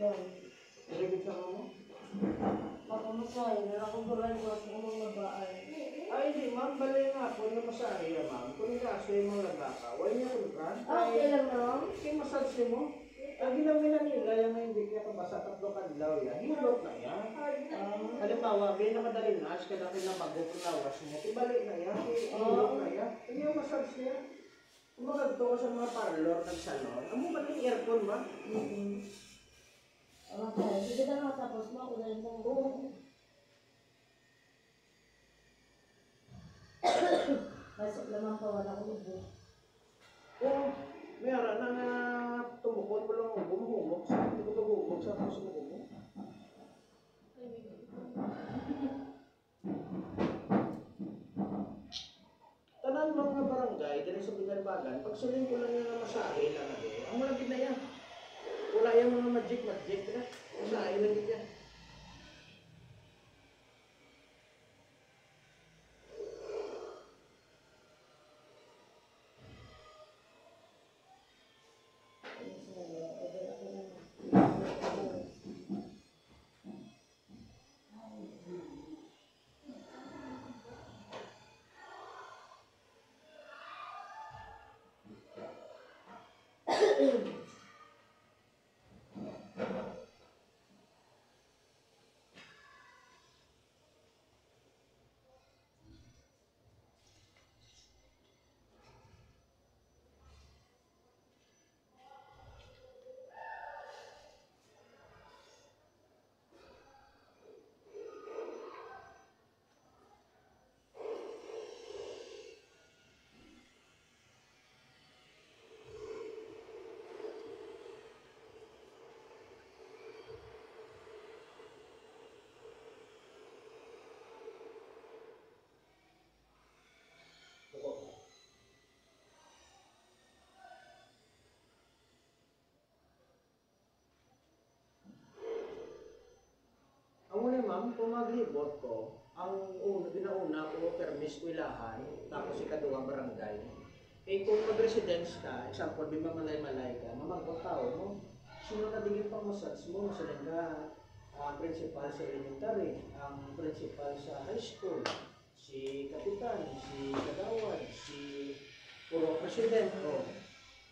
Yan. Ribig ka mo? Makamasay, nakakagulay ko sa mga baay. Ay, hindi, ma'am, bali nga po na masahe ya, ma'am. Kung kaso yung mga lagaka, wala niya kung ka. Okay lang naman. Kaya massage mo. Ang ginamina nila, yung hindi kaya kabasa tatlo kadlaw yan, hilot na yan. Halimbawa, may nakadaling nas, kaya natin na mag-upunawas mo, ibalik na yan, hilot na yan. Hindi yung massage niya. Kung magagto ko sa mga parlor, nagsalon, amo ba yung aircon ba? Okay, sige na lang tapos mo ako na yung tanong. Oo. Pasok naman pa wala ko lubo. Oo. Meron na nga tumukod mo lang humok sa tumukod sa puso mo mo. Tanan mga barangay, dito sa Binalbagan, pag suling ko lang yung masahe lang natin, ang malapit na yan. Wala yung mga magic na. Masahe lang din yan. Ma'am, kung maglibot ko, ang ginauna ko, permis ko ilahan, tapos ikaduha barangay. Eh kung mag-residence ka, example, di ba malay-malay ka, mamagpag tao mo, sino na digil pang massage mo, sila ka, principal sa elementary, ang principal sa high school, si kapitan, si kagawad, si puro presidente.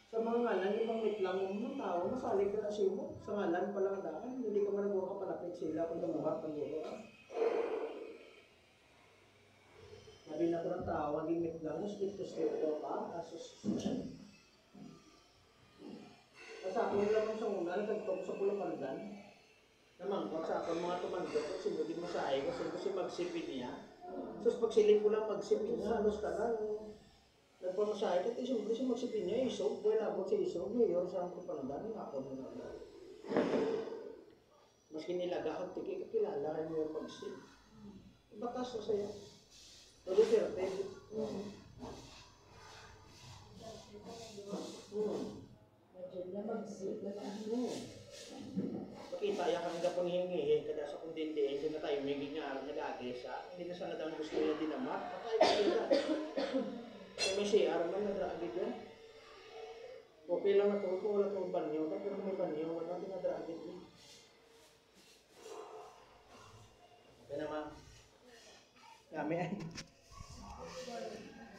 Sa mga ngalan, ibang mitlang ng tao, masalig ka na siya mo. Sa ngalan pa lang daan, hindi ka man nagbuha palapit sila kung namuhat ng buho. Sabi na ko ng tao, maging mitlang, step to step ko pa, asos. Sa akin lang sa una, nagtagtog sa Pulapandan. Namangkot sa akin mga tumandok, at sinugin mo sa ay, kasi magsipin niya. So pagsiling ko lang magsipin niya, halos ka lang. Nagpamasahe ka, siyempre siya magsipin niya, isog, wala abot sa isog, ngayon sa Pulapandan, ako mo na. Maski nilagakot, kilala kayo yung magsip. Batas na sa'yo. Todo certain. Medyo na mag-sip na lang. Makita ya kami na panghingi, kada sa kundindi, hindi na tayo may nag-agesa, hindi na sana daw gusto nila dinamat, patay ko sila. Kung may CR man, nadraagid yan. Okay lang na ito, kung wala itong banyo, pero kung may banyo, wala natin nadraagid yan. Okay naman. Kami ay.